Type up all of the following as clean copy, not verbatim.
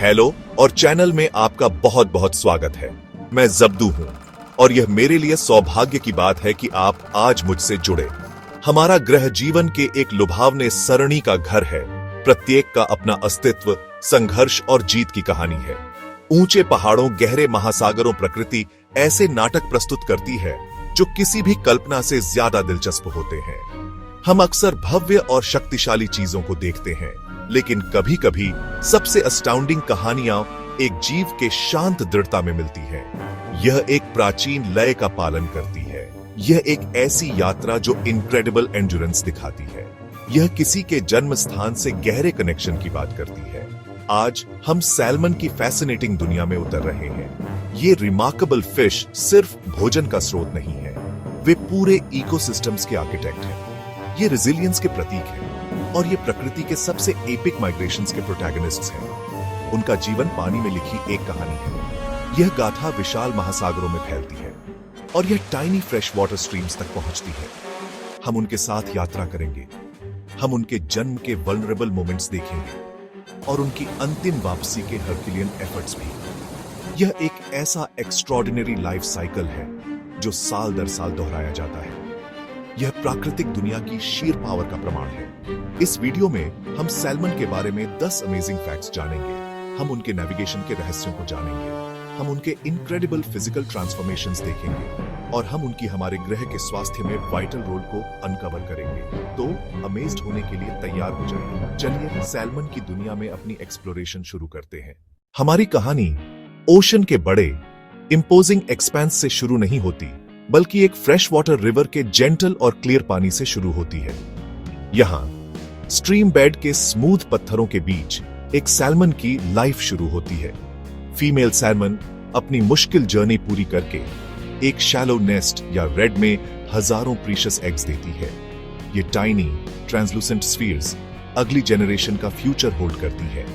Hello और channel में आपका बहुत बहुत स्वागत है। मैं जब्दू हूं और यह मेरे लिए सौभाग्य की बात है कि आप आज मुझसे जुड़े। हमारा ग्रह जीवन के एक लुभावने सरणी का घर है। प्रत्येक का अपना अस्तित्व, संघर्ष और जीत की कहानी है। ऊंचे पहाड़ों, गहरे महासागरों, प्रकृति ऐसे नाटक प्रस्तुत करती है जो किसी भी कल्पना से ज्यादा दिलचस्प होते हैं। हम अक्सर भव्य और शक्तिशाली चीजों को देखते हैं, लेकिन कभी कभी सबसे अस्टाउंडिंग कहानियां एक जीव के शांत दृढ़ता में मिलती है। यह एक प्राचीन लय का पालन करती है। यह एक ऐसी यात्रा जो इनक्रेडिबल एंड्योरेंस दिखाती है। यह किसी के जन्म स्थान से गहरे कनेक्शन की बात करती है। आज हम सैल्मन की फैसिनेटिंग दुनिया में उतर रहे हैं। ये रिमार्केबल फिश सिर्फ भोजन का स्रोत नहीं है, वे पूरे इकोसिस्टम्स के आर्किटेक्ट हैं। ये रेजिलियंस के प्रतीक हैं और ये प्रकृति के सबसे एपिक माइग्रेशंस के प्रोटैगनिस्ट्स हैं। उनका जीवन पानी में लिखी एक कहानी है। यह गाथा विशाल महासागरों में फैलती है और यह टाइनी फ्रेश वाटर स्ट्रीम्स तक पहुंचती है। हम उनके साथ यात्रा करेंगे। हम उनके जन्म के वल्नरेबल मोमेंट्स देखेंगे और उनकी अंतिम वापसी के हरक्यूलियन एफर्ट्स भी। यह एक ऐसा एक्स्ट्रॉर्डिनरी लाइफ साइकिल है जो साल दर साल दोहराया जाता है। यह प्राकृतिक दुनिया की शीर पावर का प्रमाण है। इस वीडियो में हम सैल्मन के बारे में 10 अमेजिंग फैक्ट्स जानेंगे। हम उनके नेविगेशन के रहस्यों को जानेंगे। हम उनके इनक्रेडिबल फिजिकल ट्रांसफॉर्मेशंस देखेंगे और हम उनकी हमारे ग्रह के स्वास्थ्य में वाइटल रोल को अनकवर करेंगे। तो अमेज्ड होने के लिए तैयार हो जाइए। चलिए सैल्मन की दुनिया में अपनी एक्सप्लोरेशन शुरू करते हैं। हमारी कहानी ओशन के बड़े इंपोजिंग एक्सपेंस से शुरू नहीं होती, बल्कि एक फ्रेश वाटर रिवर के जेंटल और क्लियर पानी से शुरू होती है। यहां स्ट्रीम बेड के स्मूथ पत्थरों के बीच एक सैल्मन की लाइफ शुरू होती है। फीमेल सैल्मन अपनी मुश्किल जर्नी पूरी करके एक शैलो नेस्ट या रेड में हजारों प्रीशियस एग्स देती है। ये टाइनी ट्रांसलूसेंट स्फीयर्स अगली जनरेशन का फ्यूचर होल्ड करती है।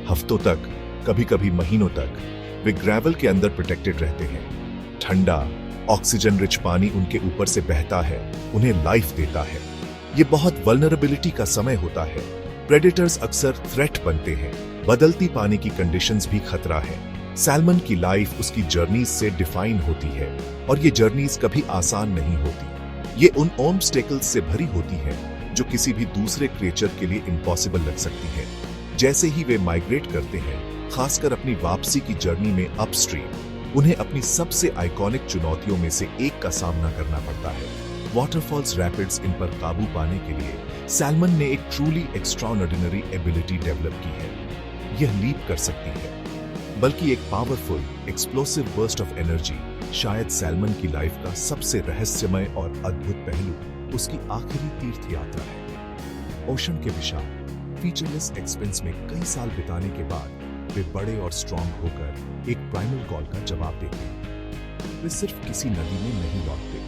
हफ्तों तक, कभी कभी महीनों तक वे ग्रेवल के अंदर प्रोटेक्टेड रहते हैं। ठंडा ऑक्सीजन रिच पानी उनके ऊपर से बहता है, उन्हें लाइफ देता है। ये बहुत वल्नरेबिलिटी का समय होता है। प्रेडेटर्स अक्सर थ्रेट बनते हैं। बदलती पानी की कंडीशंस भी खतरा है। सैल्मन की लाइफ उसकी जर्नीज से डिफाइन होती है और ये जर्नीज कभी आसान नहीं होती। ये उन ऑब्स्टेकल्स से भरी होती है जो किसी भी दूसरे क्रिएचर के लिए इम्पॉसिबल लग सकती है। जैसे ही वे माइग्रेट करते हैं, खासकर अपनी वापसी की जर्नी में अपस्ट्रीम, उन्हें अपनी सबसे आइकॉनिक चुनौतियों में से एक का सामना करना पड़ता है। वाटरफॉल्स, रैपिड्स, इन पर काबू पाने के लिए सैल्मन ने एक ट्रूली एक्स्ट्राऑर्डिनरी एबिलिटी डेवलप की है। यह लीप कर सकती है, बल्कि एक powerful explosive burst of energy शायद सैल्मन की लाइफ का सबसे रहस्यमय और अद्भुत पहलू उसकी आखिरी तीर्थ यात्रा है। ओशन के विशाल फीचरलेस एक्सपेंस में कई साल बिताने के बाद वे बड़े और स्ट्रॉन्ग होकर एक प्राइमल कॉल का जवाब देते हैं। वे सिर्फ किसी नदी में नहीं लौटते,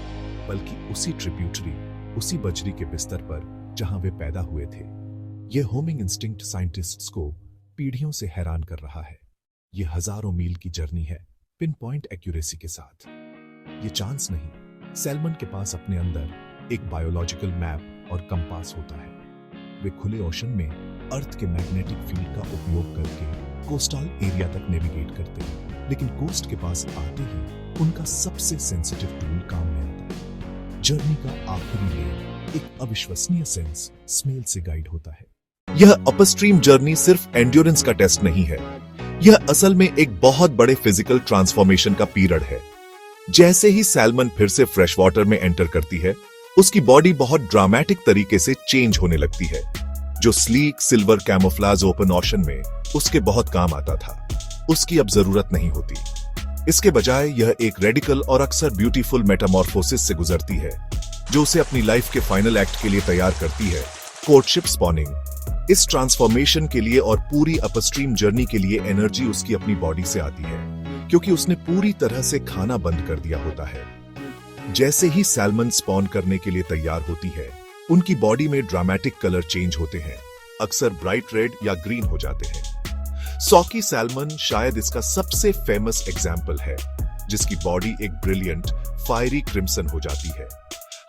बल्कि उसी ट्रिब्यूटरी, उसी बजरी के बिस्तर पर जहां वे पैदा हुए थे। यह होमिंग इंस्टिंक्ट साइंटिस्ट्स को पीढ़ियों से हैरान कर रहा है। यह हजारों मील की जर्नी है, पिन पॉइंट एक्यूरेसी के साथ। ये चांस नहीं, सैल्मन के पास अपने अंदर एक बायोलॉजिकल मैप और कंपास होता है। वे खुले ओशन में अर्थ के मैग्नेटिक फील्ड का उपयोग करके कोस्टल एरिया तक नेविगेट करते हैं, लेकिन कोस्ट के पास आते ही उनका सबसे सेंसिटिव टूल काम में आता है। जर्नी का आखिरी लेयर एक अविश्वसनीय सेंस स्मेल से गाइड होता है। यह अपस्ट्रीम जर्नी सिर्फ एंड्योरेंस का टेस्ट नहीं है, यह असल में एक बहुत बड़े फिजिकल ट्रांसफॉर्मेशन का पीरियड है। जैसे ही सैल्मन फिर से फ्रेश वाटर में एंटर करती है, उसकी बॉडी बहुत ड्रामेटिक तरीके से चेंज होने लगती है। जो sleek silver camouflage open ocean में उसके बहुत काम आता था, उसकी अब जरूरत नहीं होती। इसके बजाय यह एक रेडिकल और अक्सर ब्यूटीफुल मेटामॉर्फोसिस से गुजरती है, जो उसे अपनी लाइफ के फाइनल एक्ट के लिए तैयार करती है, कोर्टशिप स्पॉनिंग। इस ट्रांसफॉर्मेशन के लिए और पूरी अपस्ट्रीम जर्नी के लिए एनर्जी उसकी अपनी बॉडी से आती है, क्योंकि उसने पूरी तरह से खाना बंद कर दिया होता है। जैसे ही सैल्मन स्पॉन करने के लिए तैयार होती है, उनकी बॉडी में ड्रामेटिक कलर चेंज होते हैं, अक्सर ब्राइट रेड या ग्रीन हो जाते हैं। सॉकी सैल्मन शायद इसका सबसे फेमस एग्जाम्पल है, जिसकी बॉडी एक ब्रिलियंट फायरी क्रिम्सन हो जाती है।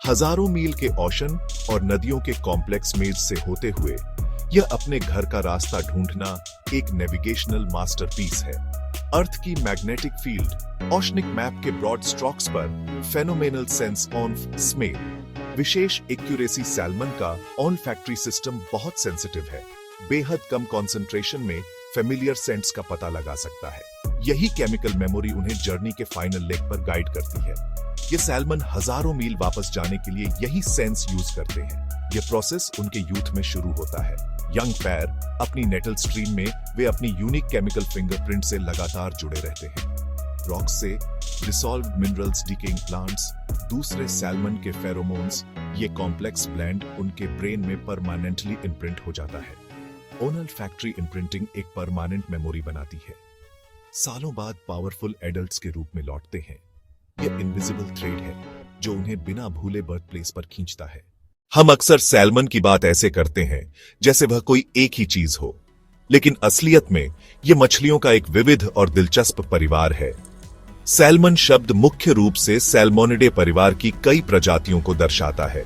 हजारों मील के ओशन और नदियों के कॉम्प्लेक्स मेज से होते हुए यह अपने घर का रास्ता ढूंढना एक नेविगेशनल मास्टरपीस है। अर्थ की मैग्नेटिक फील्ड, ओशनिक मैप के ब्रॉड स्ट्रोक्स पर फेनोमेनल सेंस ऑफ स्मेल, विशेष एक्यूरेसी। सैल्मन का ऑल्फैक्टरी सिस्टम बहुत सेंसिटिव है, बेहद कम कंसंट्रेशन में फेमिलियर सेंट्स का पता लगा सकता है। यही केमिकल मेमोरी उन्हें जर्नी के फाइनल लेग पर गाइड करती है। ये सैल्मन हजारों मील वापस जाने के लिए यही सेंस यूज करते हैं। यह प्रोसेस उनके यूथ में शुरू होता है। यंग पैर अपनी नेटल स्ट्रीम में वे अपनी यूनिक केमिकल फिंगरप्रिंट से लगातार जुड़े रहते हैं। रॉक्स से डिसॉल्व्ड मिनरल्स, डिकेइंग प्लांट्स, दूसरे सैल्मन के फेरोमोन्स, ये कॉम्प्लेक्स ब्लेंड उनके ब्रेन में परमानेंटली इम्प्रिंट हो जाता है। ओल्फैक्टरी इम्प्रिंटिंग एक परमानेंट मेमोरी बनाती है। सालों बाद पावरफुल एडल्ट्स के रूप में लौटते हैं। यह इनविजिबल थ्रेड है जो उन्हें बिना भूले बर्थ प्लेस पर खींचता है। हम अक्सर सैल्मन की बात ऐसे करते हैं जैसे वह कोई एक ही चीज हो, लेकिन असलियत में यह मछलियों का एक विविध और दिलचस्प परिवार है। सैल्मन शब्द मुख्य रूप से सैल्मोनिडे परिवार की कई प्रजातियों को दर्शाता है।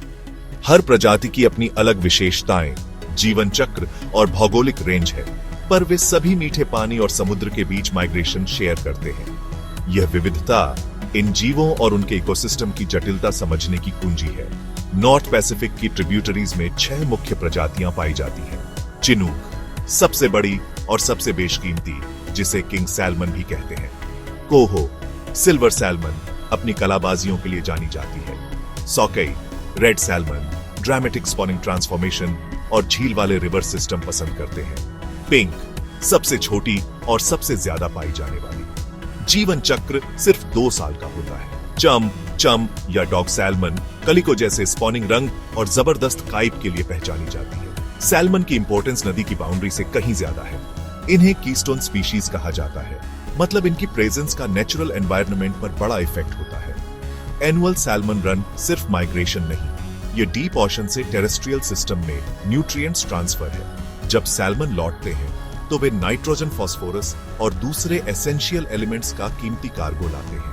हर प्रजाति की अपनी अलग विशेषताएं, जीवन चक्र और भौगोलिक रेंज है, पर वे सभी मीठे पानी और समुद्र के बीच माइग्रेशन शेयर करते हैं। यह विविधता इन जीवों और उनके इकोसिस्टम की जटिलता समझने की कुंजी है। नॉर्थ पैसिफिक की ट्रिब्यूटरीज में 6 मुख्य प्रजातियां पाई जाती हैं। चिनूक सबसे बड़ी और सबसे बेशकीमती, जिसे किंग सैल्मन भी कहते हैं। कोहो सिल्वर सैल्मन अपनी कलाबाजियों के लिए जानी जाती है। Sockeye red salmon dramatic spawning transformation और झील वाले रिवर सिस्टम पसंद करते हैं। पिंक सबसे छोटी और सबसे ज्यादा पाई जाने वाली, जीवन चक्र सिर्फ 2 साल का होता है। चम या डॉग सैल्मन कलिको जैसे स्पॉनिंग रंग और जबरदस्त काइप के लिए पहचानी जाती है। सैल्मन की इंपॉर्टेंस नदी की बाउंड्री से कहीं ज्यादा है। इन्हें कीस्टोन स्पीशीज कहा जाता है, मतलब इनकी प्रेजेंस का नेचुरल एनवायरनमेंट पर बड़ा इफेक्ट होता है। एनुअल सैल्मन रन सिर्फ माइग्रेशन नहीं, ये डीप ओशन से टेरेस्ट्रियल सिस्टम में न्यूट्रिएंट्स ट्रांसफर है। जब सैल्मन लौटते हैं तो वे नाइट्रोजन, फास्फोरस और दूसरे एसेंशियल एलिमेंट्स का कीमती कार्गो लाते हैं।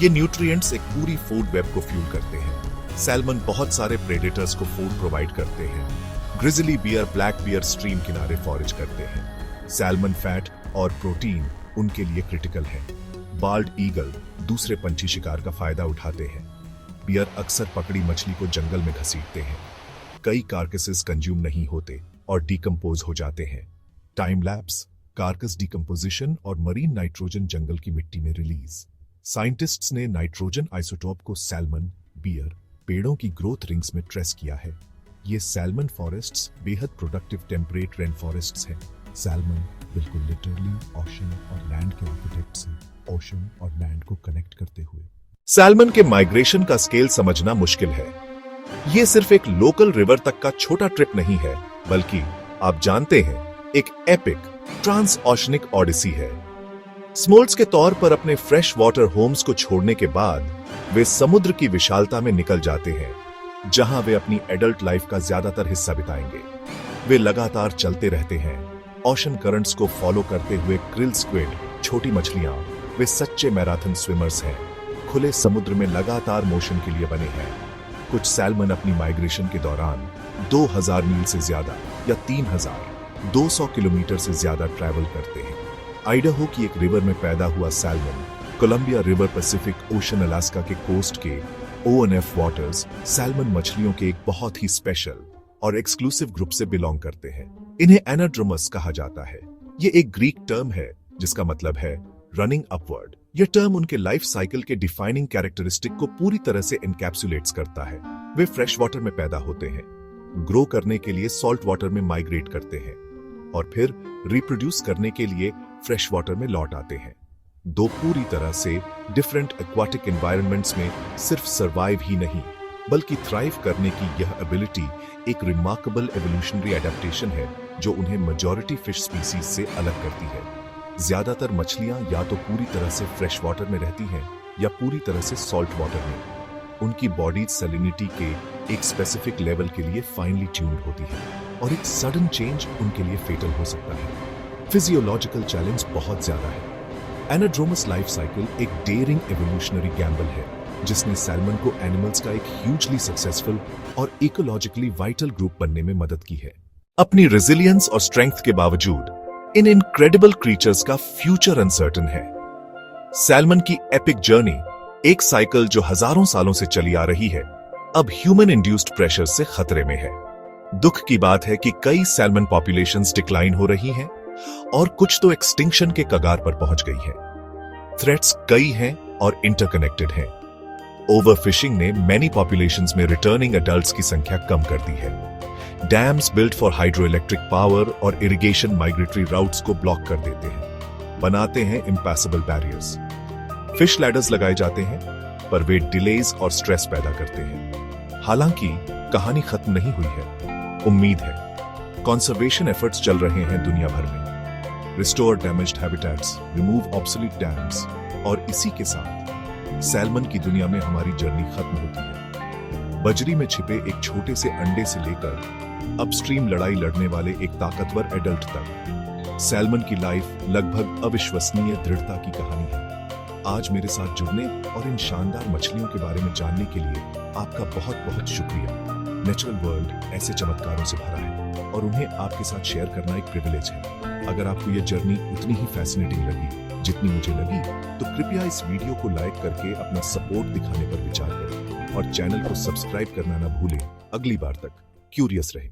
ये न्यूट्रिएंट्स एक पूरी फूड वेब को फ्यूल करते हैं। सैल्मन बहुत सारे प्रेडेटर्स को फूड प्रोवाइड करते हैं। Grizzly bear, black bear stream किनारे फॉरेज करते हैं। सैल्मन फैट और प्रोटीन उनके लिए क्रिटिकल है। बाल्ड ईगल दूसरे पंछी शिकार का फायदा उठाते हैं। बियर अक्सर पकड़ी मछली को जंगल में घसीटते हैं। कई कार्कसेस कंज्यूम नहीं होते और डिकम्पोज हो जाते हैं। टाइम लैप्स, कार्कस डिकम्पोजिशन और मरीन नाइट्रोजन जंगल की मिट्टी में रिलीज। साइंटिस्ट्स ने नाइट्रोजन आइसोटोप को सैल्मन, बियर, पेड़ों की ग्रोथ रिंग्स में ट्रेस किया है। ये सैल्मन फॉरेस्ट्स बेहद प्रोडक्टिव टेम्परेट रेन फॉरेस्ट्स हैं। सैल्मन बिल्कुल लिटरली ओशन और लैंड के आर्किटेक्ट्स हैं, ओशन और लैंड को कनेक्ट करते हुए। सैल्मन के माइग्रेशन का स्केल समझना मुश्किल है। ये सिर्फ एक लोकल रिवर तक का छोटा ट्रिप नहीं है, बल्कि आप जानते हैं एक एपिक ट्रांस ओशनिक ऑडिसी है। स्मोल्ट्स के तौर पर अपने फ्रेश वाटर होम्स को छोड़ने के बाद वे समुद्र की विशालता में निकल जाते हैं, जहां वे अपनी एडल्ट लाइफ का ज्यादातर हिस्सा बिताएंगे। वे लगातार चलते रहते हैं, ओशन करंट्स को फॉलो करते हुए। क्रिल स्क्विड, छोटी मछलियां, वे सच्चे मैराथन स्विमर्स हैं, खुले समुद्र में लगातार मोशन के लिए बने हैं। कुछ सैल्मन अपनी माइग्रेशन के दौरान 2000 मील से ज्यादा या 3200 किलोमीटर से ज्यादा ट्रैवल करते हैं। आइडाहो की एक रिवर में पैदा हुआ salmon Columbia river, Pacific ocean, Alaska के कोस्ट के ONF वाटर्स सैल्मन मछलियों के एक बहुत ही स्पेशल और एक्सक्लूसिव ग्रुप से बिलोंग करते हैं। इन्हें एनाड्रोमस कहा जाता है। ये एक ग्रीक टर्म है जिसका मतलब है रनिंग अपवर्ड। यह टर्म उनके लाइफ साइकिल के डिफाइनिंग कैरेक्टरिस्टिक को पूरी तरह से एनकैप्सुलेट्स करता है। वे फ्रेश वाटर में पैदा होते हैं, ग्रो करने के लिए सॉल्ट वाटर में माइग्रेट करते हैं और फिर रिप्रोड्यूस करने के लिए फ्रेश वाटर में लौट आते हैं। 2 पूरी तरह से डिफरेंट एक्वाटिक एनवायरनमेंट्स में सिर्फ सर्वाइव ही नहीं बल्कि थ्राइव करने की यह एबिलिटी एक रिमार्केबल एवोल्यूशनरी एडेप्टेशन है जो उन्हें मेजॉरिटी फिश स्पीसीज से अलग करती है। ज्यादातर मछलियां या तो पूरी तरह से फ्रेश वाटर में रहती हैं या पूरी तरह से सॉल्ट वाटर में। उनकी बॉडी सैलिनिटी के एक स्पेसिफिक लेवल के लिए फाइनली ट्यून्ड होती है और एक सडन चेंज उनके लिए फेटल हो सकता है। फिजियोलॉजिकल चैलेंज बहुत ज्यादा है। एनाड्रोमस लाइफ साइकिल एक डेयरिंग एवोल्यूशनरी गैम्बल है जिसने सैल्मन को एनिमल्स का एक ह्यूजली सक्सेसफुल और इकोलॉजिकली वाइटल ग्रुप बनने में मदद की है। अपनी रेजिलियंस और स्ट्रेंथ के बावजूद इन इनक्रेडिबल क्रीचर्स का फ्यूचर अनसर्टन है। सैल्मन की एपिक जर्नी, एक साइकिल जो हजारों सालों से चली आ रही है, अब ह्यूमन इंड्यूस्ड प्रेशर से खतरे में है। दुख की बात है कि कई सैल्मन पॉपुलेशंस डिक्लाइन हो रही हैं और कुछ तो एक्सटिंक्शन के कगार पर पहुंच गई है। थ्रेट्स कई हैं और इंटरकनेक्टेड हैं। ओवरफिशिंग ने मैनी पॉपुलेशंस में रिटर्निंग एडल्ट्स की संख्या कम कर दी है। Dams built for hydro electric power और इरिगेशन माइग्रेटरी राउट्स को ब्लॉक कर देते हैं, बनाते हैं इम्पैसेबल बैरियर्स। फिश लैडर्स लगाए जाते हैं, पर वे डिलेज और स्ट्रेस पैदा करते हैं। हालांकि कहानी खत्म नहीं हुई है, उम्मीद है। कंजर्वेशन एफर्ट्स चल रहे हैं दुनिया भर में। Restore damaged habitats, remove obsolete dams, और इसी के साथ सैल्मन की दुनिया में हमारी जर्नी खत्म होती है। बजरी में छिपे एक छोटे से अंडे से लेकर अपस्ट्रीम लड़ाई लड़ने वाले एक ताकतवर एडल्ट तक, सैल्मन की लाइफ लगभग अविश्वसनीय दृढ़ता की कहानी है। आज मेरे साथ जुड़ने और इन शानदार मछलियों के बारे में जानने के लिए आपका बहुत बहुत शुक्रिया। नेचुरल वर्ल्ड ऐसे चमत्कारों से भरा है और उन्हें आपके साथ शेयर करना एक प्रिविलेज है। अगर आपको यह जर्नी उतनी ही फैसिनेटिंग लगी जितनी मुझे लगी, तो कृपया इस वीडियो को लाइक करके अपना सपोर्ट दिखाने पर विचार करें और चैनल को सब्सक्राइब करना ना भूलें। अगली बार तक क्यूरियस रहें।